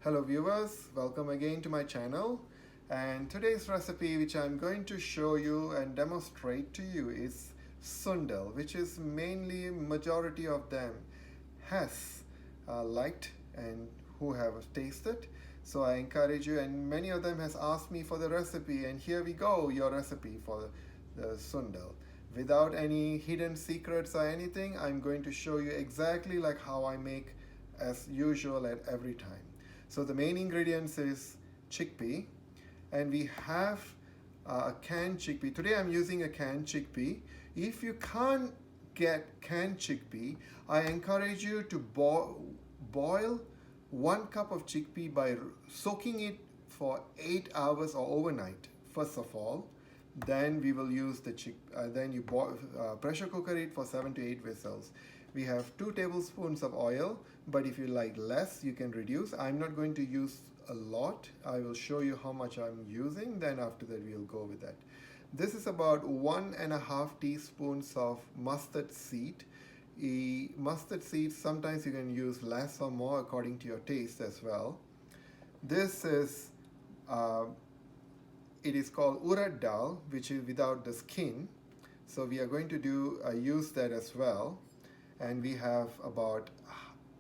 Hello viewers, welcome again to my channel, and today's recipe which I'm going to show you and demonstrate to you is sundal, which is mainly majority of them has liked and who have tasted. So I encourage you, and many of them has asked me for the recipe, and here we go, your recipe for the sundal. Without any hidden secrets or anything, I'm going to show you exactly like how I make as usual at every time. So the main ingredients is chickpea, and we have a canned chickpea. Today I'm using a canned chickpea. If you can't get canned chickpea, I encourage you to boil 1 cup of chickpea by soaking it for 8 hours or overnight, first of all. Then we will use the then you pressure cooker it for 7 to 8 whistles. We have 2 tablespoons of oil, but if you like less, you can reduce. I'm not going to use a lot. I will show you how much I'm using, then after that we'll go with that. This is about 1.5 teaspoons of mustard seed. Mustard seeds, sometimes you can use less or more according to your taste as well. This is it is called urad dal, which is without the skin. So we are going to use that as well. And we have about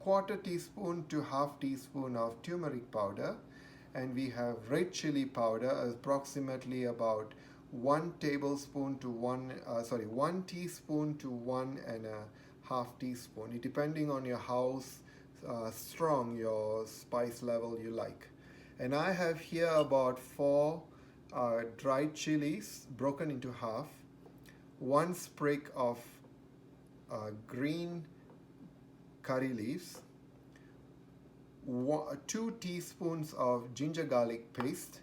1/4 teaspoon to 1/2 teaspoon of turmeric powder, and we have red chili powder, approximately about 1 teaspoon to 1.5 teaspoon, depending on your house strong your spice level you like. And I have here about 4 dried chilies broken into half, 1 sprig of green curry leaves, 2 teaspoons of ginger garlic paste,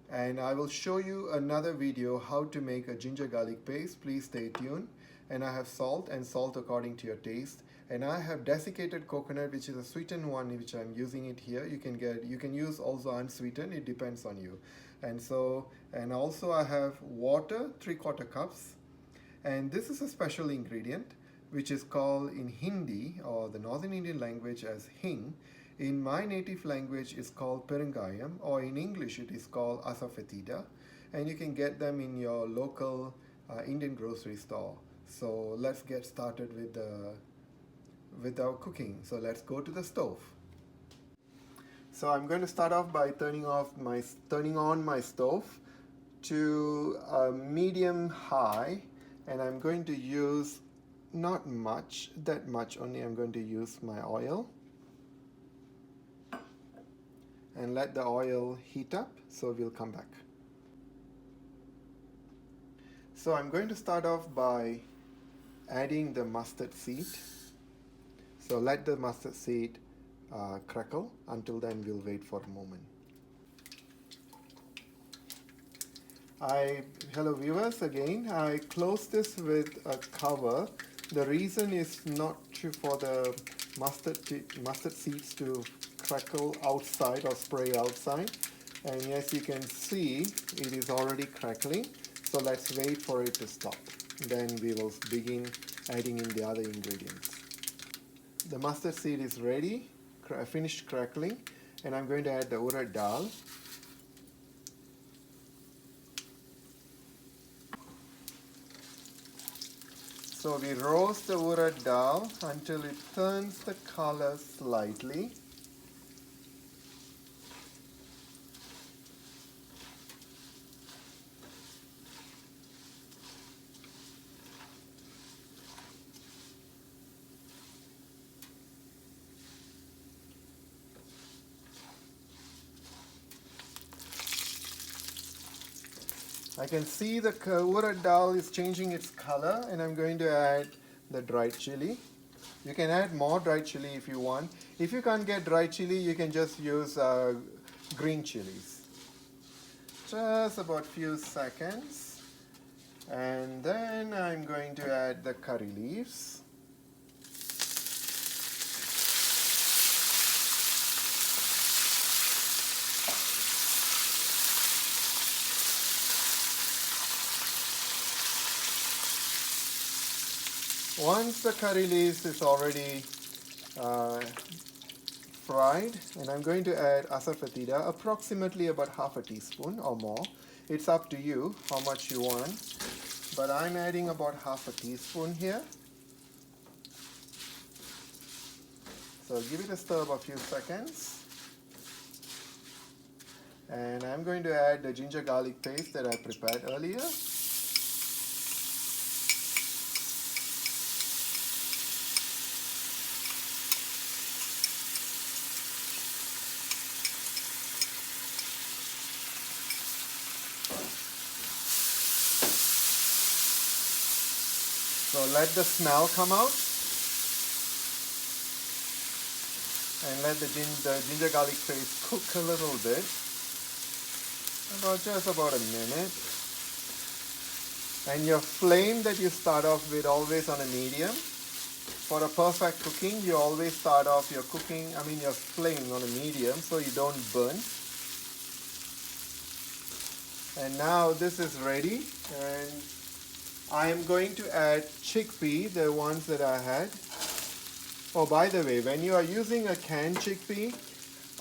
and I will show you another video how to make a ginger garlic paste. Please stay tuned. And I have salt according to your taste, and I have desiccated coconut, which is a sweetened one, which I'm using it here. You can use also unsweetened, it depends on you. And also I have water, 3/4 cups, and this is a special ingredient which is called in Hindi or the Northern Indian language as hing. In my native language it's called perungayam, or in English it is called asafoetida, and you can get them in your local Indian grocery store. So let's get started with our cooking. So let's go to the stove. So I'm going to start off by turning on my stove to medium high, and I'm going to use not much, that much only. I'm going to use my oil and let the oil heat up, so we'll come back. So I'm going to start off by adding the mustard seed. So let the mustard seed crackle. Until then we'll wait for a moment. Hello viewers again. I close this with a cover. The reason is not for the mustard seeds to crackle outside or spray outside. And as you can see, it is already crackling. So let's wait for it to stop. Then we will begin adding in the other ingredients. The mustard seed is ready, finished crackling, and I'm going to add the urad dal. So we roast the urad dal until it turns the color slightly. I can see the urad dal is changing its color, and I'm going to add the dried chili. You can add more dried chili if you want. If you can't get dried chili, you can just use green chilies. Just about few seconds. And then I'm going to add the curry leaves. Once the curry leaves is already fried, and I'm going to add asafoetida, approximately about half a teaspoon or more. It's up to you how much you want, but I'm adding about half a teaspoon here. So give it a stir of a few seconds. And I'm going to add the ginger garlic paste that I prepared earlier. So let the smell come out, and let the ginger garlic paste cook a little bit, just about a minute. And your flame that you start off with, always on a medium. For a perfect cooking, you always start off your flame on a medium so you don't burn. And now this is ready, and I am going to add chickpea, the ones that I had. Oh, by the way, when you are using a canned chickpea,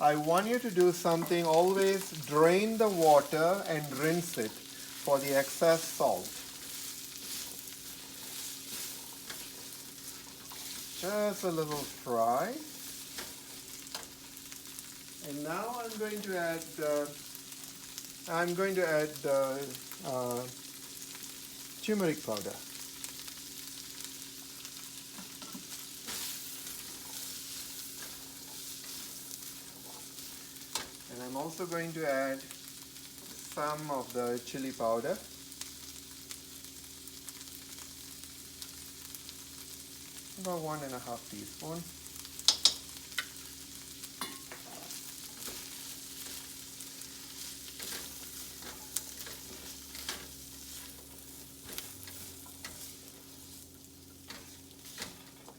I want you to do something. Always drain the water and rinse it for the excess salt. Just a little fry. And now I'm going to add the turmeric powder. And I'm also going to add some of the chili powder. About 1.5 teaspoons.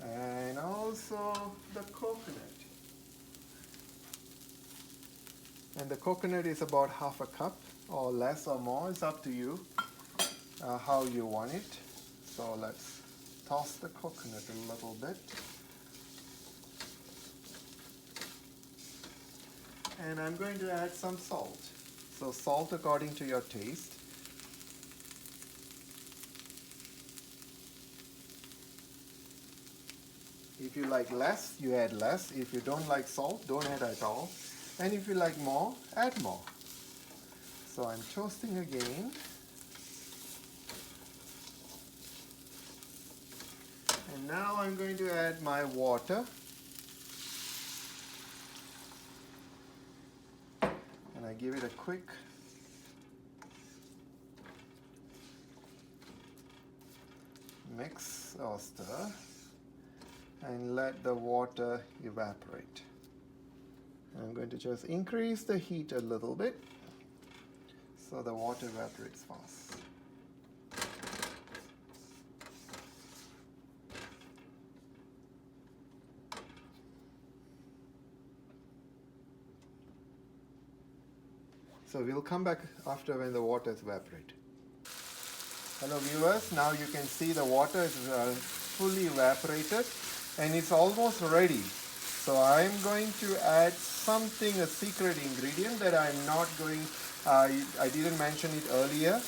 And also the coconut. And the coconut is about half a cup, or less or more. It's up to you how you want it. So let's toss the coconut a little bit. And I'm going to add some salt. So salt according to your taste. If you like less, you add less. If you don't like salt, don't add at all. And if you like more, add more. So I'm toasting again. And now I'm going to add my water. And I give it a quick mix or stir, and let the water evaporate. I'm going to just increase the heat a little bit so the water evaporates fast. So we'll come back after when the water is evaporated. Hello viewers, now you can see the water is fully evaporated and it's almost ready. So I'm going to add something, a secret ingredient that I'm not going, I didn't mention it earlier,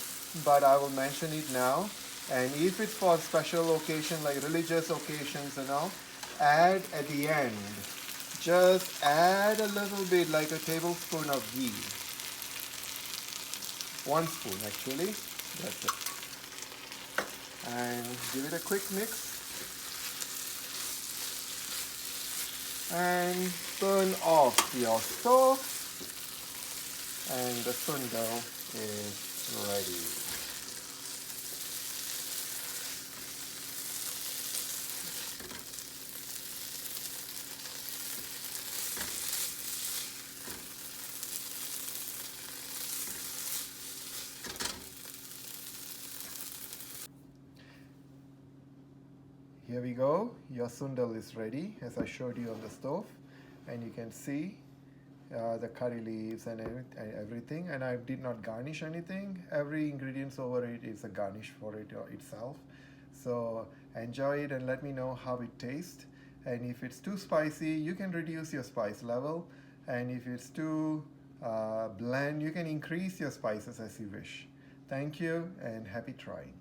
but I will mention it now. And if it's for a special occasion like religious occasions and all, add at the end. Just add a little bit, like a tablespoon of ghee. 1 spoon actually, that's it. And give it a quick mix. And turn off your stove, and the sundal is ready. Here we go, your sundal is ready as I showed you on the stove, and you can see the curry leaves and everything, and I did not garnish anything. Every ingredient over it is a garnish for it itself. So enjoy it and let me know how it tastes. And if it's too spicy, you can reduce your spice level. And if it's too bland, you can increase your spices as you wish. Thank you and happy trying.